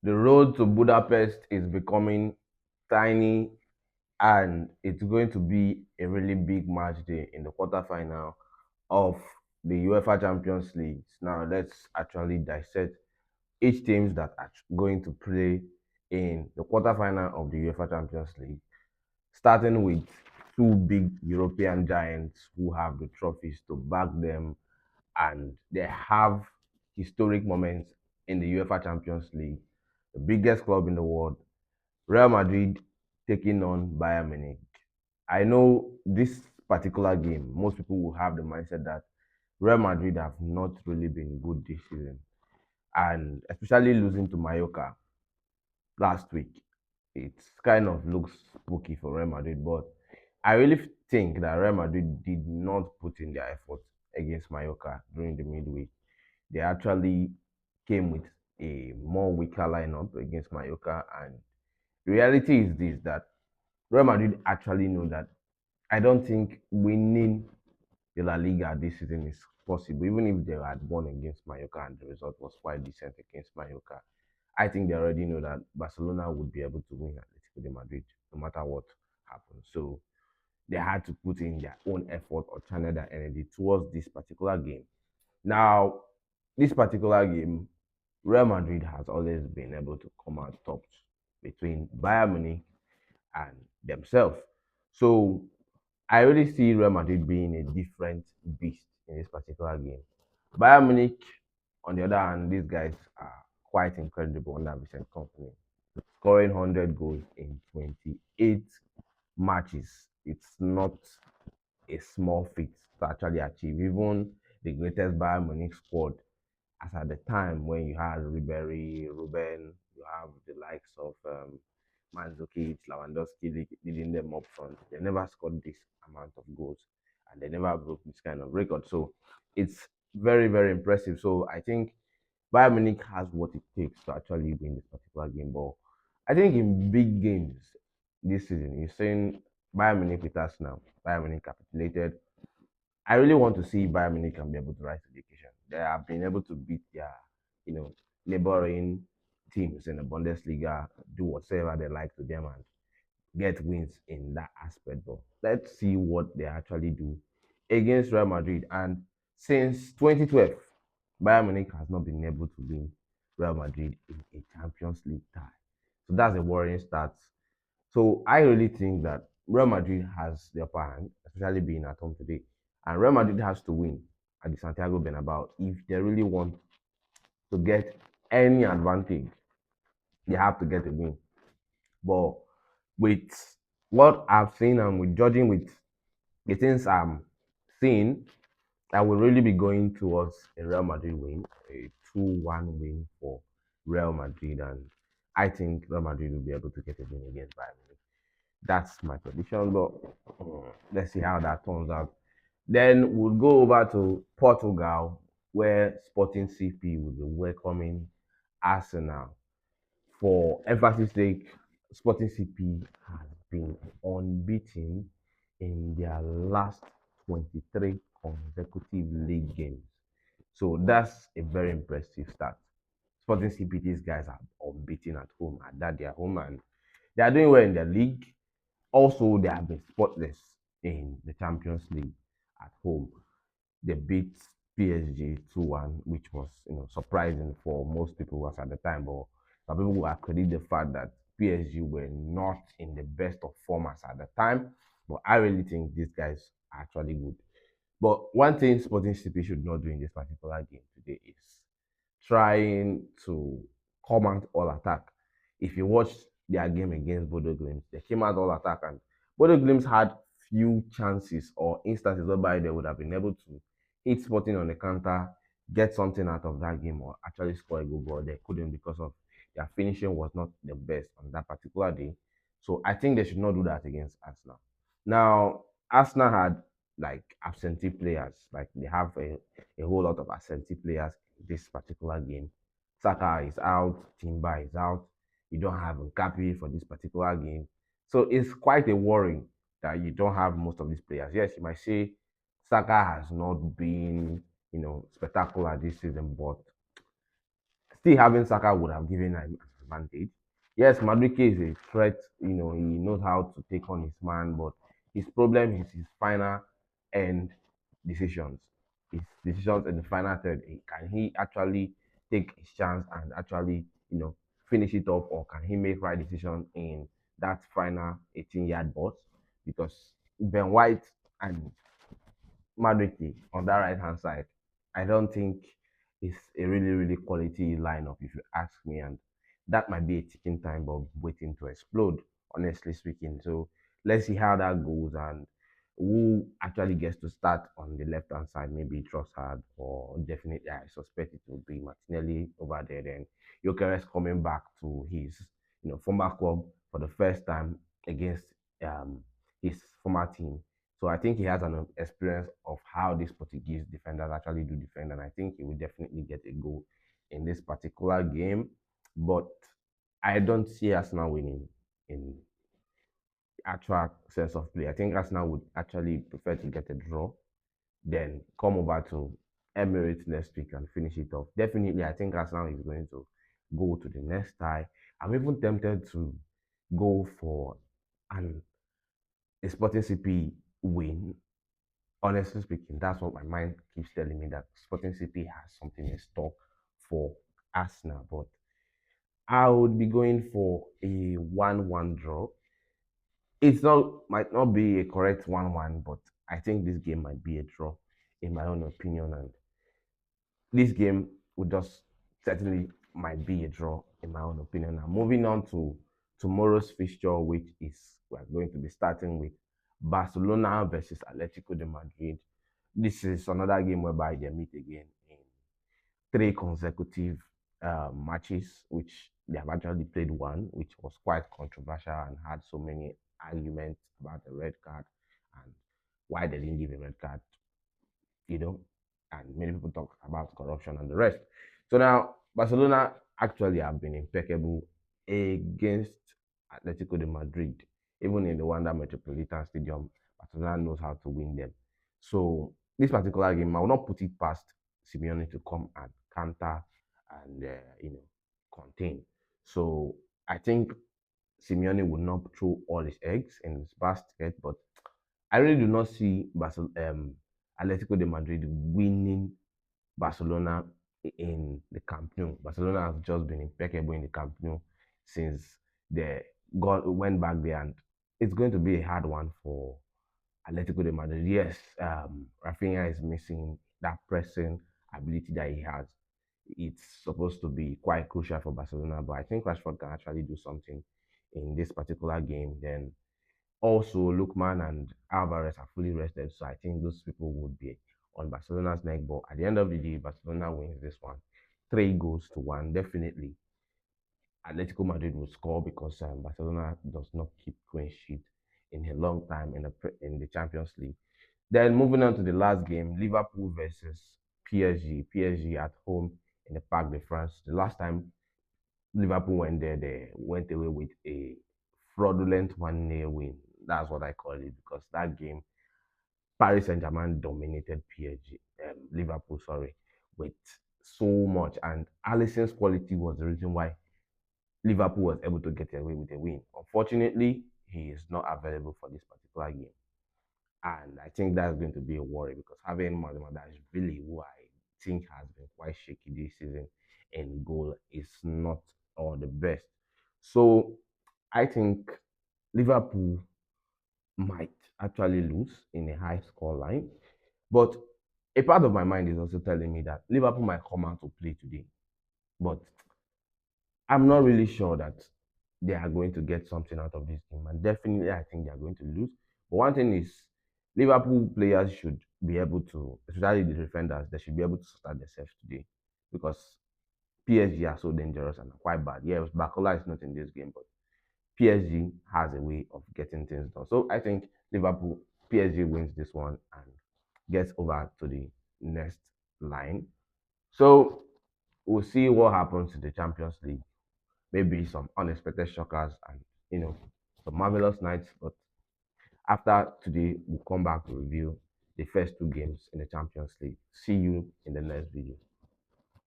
The road to Budapest is becoming tiny, and it's going to be a really big match day in the quarterfinal of the UEFA Champions League. Now, let's actually dissect each teams that are going to play in the quarterfinal of the UEFA Champions League, starting with two big European giants who have the trophies to back them, and they have historic moments in the UEFA Champions League. The biggest club in the world, Real Madrid, taking on Bayern Munich. I know this particular game, most people will have the mindset that Real Madrid have not really been good this season, and especially losing to Mallorca last week, it kind of looks spooky for Real Madrid. But I really think that Real Madrid did not put in their effort against Mallorca during the midweek. They actually came with a more weaker lineup against Mallorca, and the reality is this, that Real Madrid actually know that I don't think winning the La Liga this season is possible, even if they had won against Mallorca and the result was quite decent against Mallorca. I think they already know that Barcelona would be able to win Atletico de Madrid no matter what happens. So they had to put in their own effort or channel their energy towards this particular game. Now, this particular game, Real Madrid has always been able to come out top between Bayern Munich and themselves. So I really see Real Madrid being a different beast in this particular game. Bayern Munich, on the other hand, these guys are quite incredible under Vincent Company, scoring 100 goals in 28 matches. It's not a small feat to actually achieve. Even the greatest Bayern Munich squad, as at the time when you had Ribery, Ruben, you have the likes of Mandzukic, Lewandowski leading them up front. They never scored this amount of goals, and they never broke this kind of record. So it's very, very impressive. So I think Bayern Munich has what it takes to actually win this particular game. But I think in big games this season, you're saying Bayern Munich with us now. Bayern Munich capitulated. I really want to see Bayern Munich can be able to rise to the occasion. They have been able to beat their, neighboring teams in the Bundesliga, do whatever they like to them, and get wins in that aspect. But let's see what they actually do against Real Madrid. And since 2012, Bayern Munich has not been able to win Real Madrid in a Champions League tie. So that's a worrying start. So I really think that Real Madrid has the upper hand, especially being at home today. And Real Madrid has to win at the Santiago Bernabeu if they really want to get any advantage. They have to get a win. But with what I've seen and with judging with the things I'm seeing, I will really be going towards a Real Madrid win, a 2-1 win for Real Madrid. And I think Real Madrid will be able to get a win against Bayern Munich. That's my prediction, but let's see how that turns out. Then we'll go over to Portugal, where Sporting CP will be welcoming Arsenal. For emphasis sake, Sporting CP has been unbeaten in their last 23 consecutive league games. So that's a very impressive start. Sporting CP, these guys are unbeaten at home, at that their home, and they are doing well in the league. Also, they have been spotless in the Champions League at home. They beat PSG 2-1, which was surprising for most people was at the time, but some people will credit the fact that PSG were not in the best of forms at the time. But I really think these guys are actually good. But one thing Sporting CP should not do in this particular game today is trying to come out all attack. If you watch their game against Bodo Glimt, they came out all attack, and Bodo Glimt had few chances or instances whereby they would have been able to hit Sporting on the counter, get something out of that game, or actually score a goal, but they couldn't because of their finishing was not the best on that particular day. So I think they should not do that against Arsenal. Now, Arsenal had like absentee players, like they have a whole lot of absentee players in this particular game. Saka is out, Timber is out. You don't have Nkapi for this particular game. So it's quite a worry that you don't have most of these players. Yes, you might say Saka has not been, spectacular this season, but still having Saka would have given an advantage. Yes, Madueke is a threat. He knows how to take on his man, but his problem is his final end decisions. His decisions in the final third. Can he actually take his chance and actually, finish it off, or can he make right decision in that final 18-yard box? Because Ben White and Madueke on that right hand side, I don't think it's a really, really quality lineup if you ask me. And that might be a ticking time bomb waiting to explode, honestly speaking. So let's see how that goes and who actually gets to start on the left hand side, maybe Trossard, or definitely I suspect it will be Martinelli over there. Then Jokeres coming back to his former club for the first time against um, his former team. So I think he has an experience of how these Portuguese defenders actually do defend, and I think he will definitely get a goal in this particular game. But I don't see Arsenal winning in actual sense of play. I think Arsenal would actually prefer to get a draw, then come over to Emirates next week and finish it off. Definitely, I think Arsenal is going to go to the next tie. I'm even tempted to go for an a Sporting CP win. Honestly speaking, that's what my mind keeps telling me, that Sporting CP has something in stock for Arsenal. But I would be going for a 1-1 draw. It's not might not be a correct 1-1, but I think this game might be a draw, in my own opinion. And this game would just certainly might be a draw, in my own opinion. Now, moving on to tomorrow's fixture, which is we're going to be starting with Barcelona versus Atletico de Madrid. This is another game whereby they meet again in three consecutive matches, which they have actually played one, which was quite controversial and had so many arguments about the red card and why they didn't give a red card, you know, and many people talk about corruption and the rest. So now Barcelona actually have been impeccable against Atletico de Madrid, even in the Wanda Metropolitan Stadium. Barcelona knows how to win them. So this particular game, I will not put it past Simeone to come and counter and contain. So I think Simeone would not throw all his eggs in his basket, but I really do not see Atletico de Madrid winning Barcelona in the Camp Nou. Barcelona has just been impeccable in the Camp Nou since they went back there, and it's going to be a hard one for Atletico de Madrid. Yes, Rafinha is missing that pressing ability that he has. It's supposed to be quite crucial for Barcelona, but I think Rashford can actually do something in this particular game. Then also, Lookman and Alvarez are fully rested, so I think those people would be on Barcelona's neck. But at the end of the day, Barcelona wins this one, 3 goals to 1. Definitely, Atletico Madrid will score because Barcelona does not keep clean sheet in a long time in the Champions League. Then moving on to the last game, Liverpool versus PSG. PSG at home in the Parc de France. The last time Liverpool went there, they went away with a fraudulent 1-0 win. That's what I call it, because that game, Paris Saint-Germain dominated PSG, Liverpool, sorry, with so much. And Alisson's quality was the reason why Liverpool was able to get away with a win. Unfortunately, he is not available for this particular game. And I think that's going to be a worry, because having really who I think has been quite shaky this season in goal, is not all the best. So I think Liverpool might actually lose in a high score line. But a part of my mind is also telling me that Liverpool might come out to play today. But I'm not really sure that they are going to get something out of this game. And definitely, I think they are going to lose. But one thing is, Liverpool players should be able to, especially the defenders, they should be able to start themselves today. Because PSG are so dangerous and quite bad. Yes, Bakola is not in this game, but PSG has a way of getting things done. So I think PSG wins this one and gets over to the next line. So we'll see what happens to the Champions League. Maybe some unexpected shockers and some marvelous nights. But after today, we'll come back to review the first two games in the Champions League. See you in the next video.